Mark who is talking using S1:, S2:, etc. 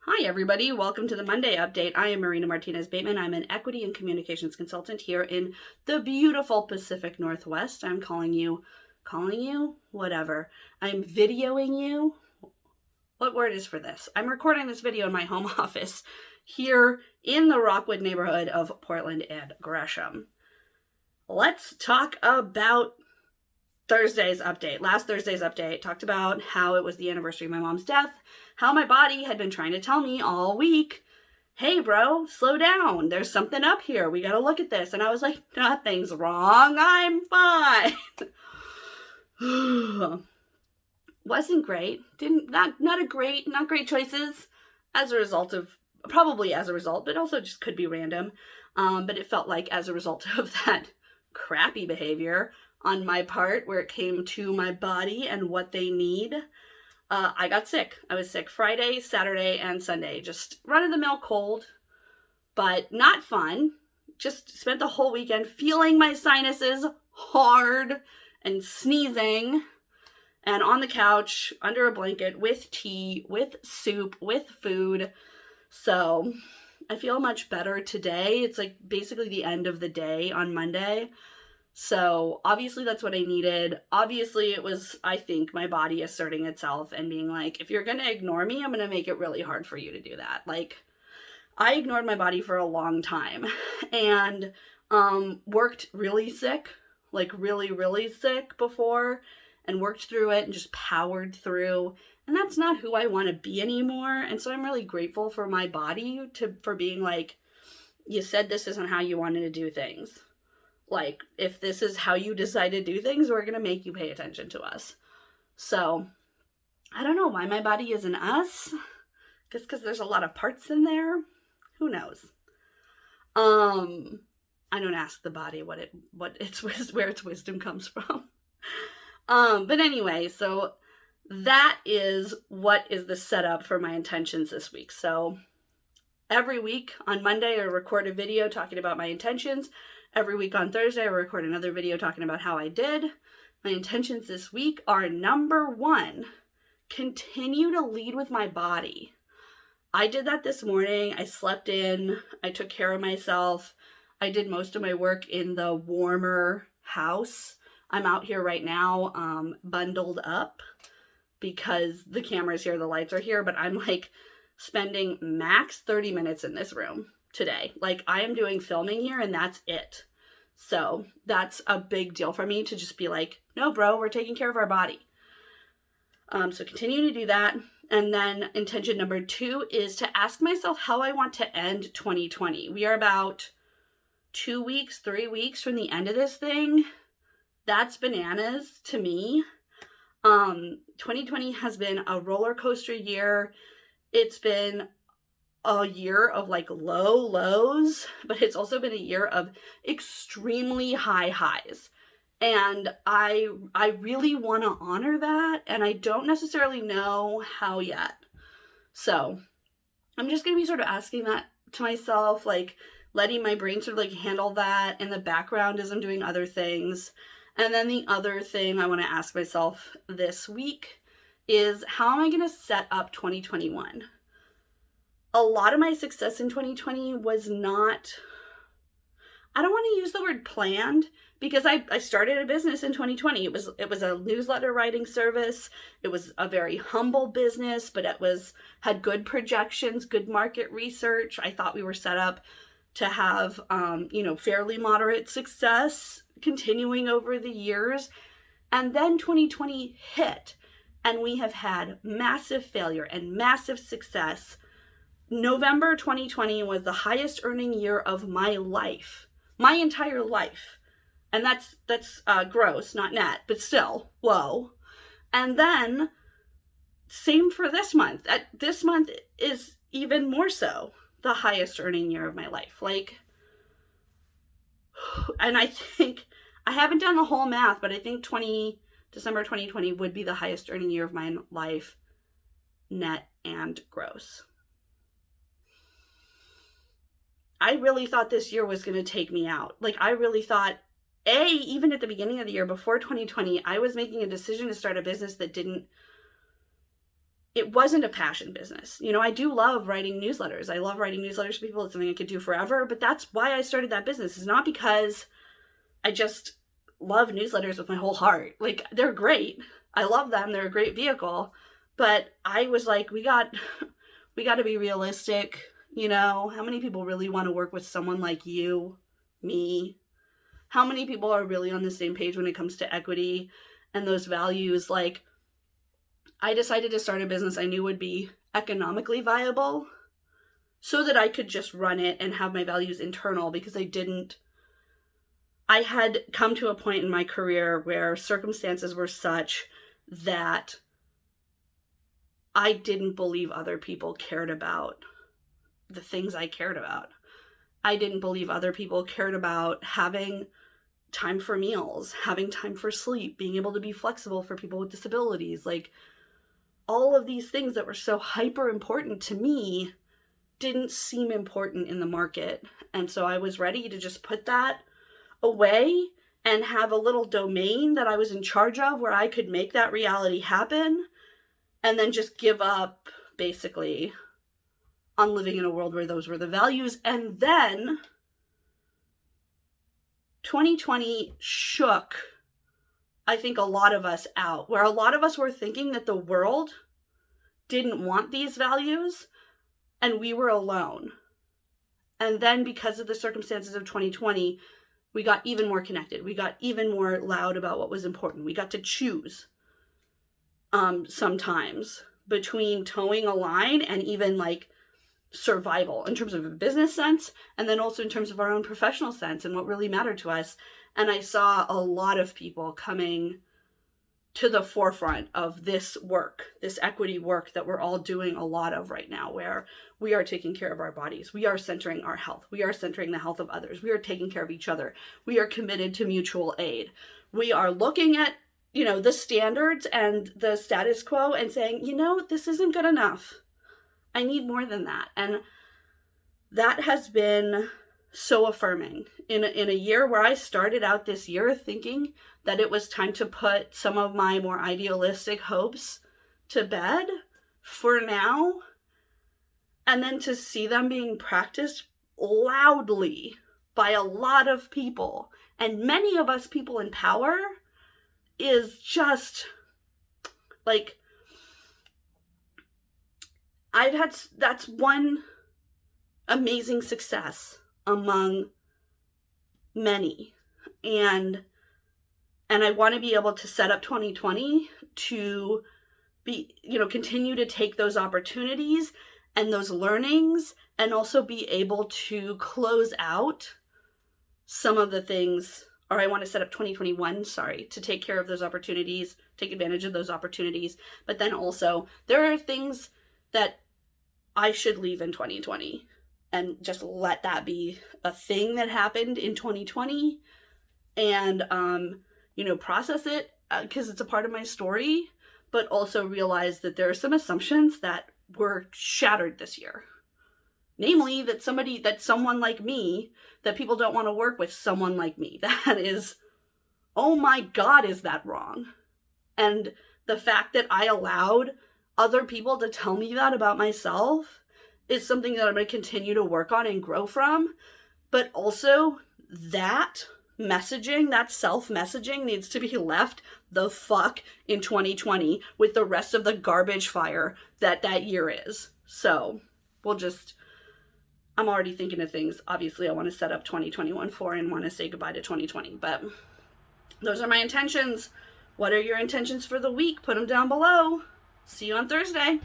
S1: Hi, everybody. Welcome to the Monday update. I am Martinez-Bateman. I'm an equity and communications consultant here in the beautiful Pacific Northwest. I'm calling you, whatever. I'm videoing you. What word is for this? I'm recording this video in my home office here in the Rockwood neighborhood of Portland and Gresham. Let's talk about Thursday's update. Last Thursday's update talked about how it was the anniversary of my mom's death, how my body had been trying to tell me all week, hey bro, slow down. There's something up here. We got to look at this. And I was like, nothing's wrong. I'm fine. Wasn't great. Not great choices as a result of, probably as a result, but also just could be random. But it felt like as a result of that crappy behavior on my part where it came to my body and what they need. I got sick. I was sick Friday, Saturday, and Sunday. Just run-of-the-mill cold, but not fun. Just spent the whole weekend feeling my sinuses hard and sneezing and on the couch under a blanket with tea, with soup, with food. So I feel much better today. It's like basically the end of the day on Monday. So obviously that's what I needed. Obviously it was, I think, my body asserting itself and being like, if you're going to ignore me, I'm going to make it really hard for you to do that. Like, I ignored my body for a long time and worked really sick, like really, really sick before, and worked through it and just powered through. And that's not who I want to be anymore. And so I'm really grateful for my body for being like, you said this isn't how you wanted to do things. Like, if this is how you decide to do things, we're going to make you pay attention to us. So, I don't know why my body is an us. Just because there's a lot of parts in there. Who knows? I don't ask the body where its wisdom comes from. But anyway, so that is what is the setup for my intentions this week. So, every week on Monday, I record a video talking about my intentions. Every week on Thursday, I record another video talking about how I did. My intentions this week are: number one, continue to lead with my body. I did that this morning. I slept in. I took care of myself. I did most of my work in the warmer house. I'm out here right now, bundled up because the camera's here, the lights are here, but I'm like spending max 30 minutes in this room today. Like, I am doing filming here and that's it. So that's a big deal for me to just be like, no, bro, we're taking care of our body. So continue to do that. And then intention number two is to ask myself how I want to end 2020. We are about 3 weeks from the end of this thing. That's bananas to me. 2020 has been a roller coaster year. It's been a year of like low lows, but it's also been a year of extremely high highs. And I really want to honor that, and I don't necessarily know how yet. So I'm just going to be sort of asking that to myself, like letting my brain sort of like handle that in the background as I'm doing other things. And then the other thing I want to ask myself this week is, how am I going to set up 2021? A lot of my success in 2020 was not, I don't want to use the word planned, because I started a business in 2020. It was a newsletter writing service. It was a very humble business, but it had good projections, good market research. I thought we were set up to have, fairly moderate success continuing over the years. And then 2020 hit, and we have had massive failure and massive success. November 2020 was the highest earning year of my life, my entire life. And that's gross, not net, but still, whoa. And then same for this month. This month is even more so the highest earning year of my life. Like, and I think, I haven't done the whole math, but I think December 2020 would be the highest earning year of my life, net and gross. I really thought this year was going to take me out. Like, I really thought, even at the beginning of the year, before 2020, I was making a decision to start a business that didn't it wasn't a passion business. You know, I do love writing newsletters. I love writing newsletters to people. It's something I could do forever, but that's why I started that business. It's not because I just love newsletters with my whole heart. Like, they're great. I love them. They're a great vehicle. But I was like, we got to be realistic. You know, how many people really want to work with someone like you, me? How many people are really on the same page when it comes to equity and those values? Like, I decided to start a business I knew would be economically viable so that I could just run it and have my values internal, because I had come to a point in my career where circumstances were such that I didn't believe other people cared about the things I cared about. I didn't believe other people cared about having time for meals, having time for sleep, being able to be flexible for people with disabilities. Like, all of these things that were so hyper important to me didn't seem important in the market. And so I was ready to just put that away and have a little domain that I was in charge of where I could make that reality happen, and then just give up basically on living in a world where those were the values. And then 2020 shook, I think, a lot of us out, where a lot of us were thinking that the world didn't want these values and we were alone. And then because of the circumstances of 2020, we got even more connected. We got even more loud about what was important. We got to choose sometimes between towing a line and even like survival in terms of a business sense, and then also in terms of our own professional sense and what really mattered to us. And I saw a lot of people coming to the forefront of this work, this equity work that we're all doing a lot of right now, where we are taking care of our bodies. We are centering our health. We are centering the health of others. We are taking care of each other. We are committed to mutual aid. We are looking at, you know, the standards and the status quo and saying, you know, this isn't good enough. I need more than that. And that has been so affirming in a year where I started out this year thinking that it was time to put some of my more idealistic hopes to bed for now, and then to see them being practiced loudly by a lot of people, and many of us people in power, is just like, that's one amazing success among many. And I want to be able to set up 2020 to be, you know, continue to take those opportunities and those learnings, and also be able to close out some of the things, or I want to set up 2021, to take care of those opportunities, take advantage of those opportunities. But then also there are things that I should leave in 2020 and just let that be a thing that happened in 2020, and, you know, process it because it's a part of my story, but also realize that there are some assumptions that were shattered this year. Namely, that someone like me, that people don't want to work with someone like me. That is, oh my God, is that wrong? And the fact that I allowed other people to tell me that about myself is something that I'm going to continue to work on and grow from. But also, that messaging, that self-messaging, needs to be left the fuck in 2020 with the rest of the garbage fire that year is. So I'm already thinking of things, obviously, I want to set up 2021 for and want to say goodbye to 2020. But those are my intentions. What are your intentions for the week? Put them down below. See you on Thursday.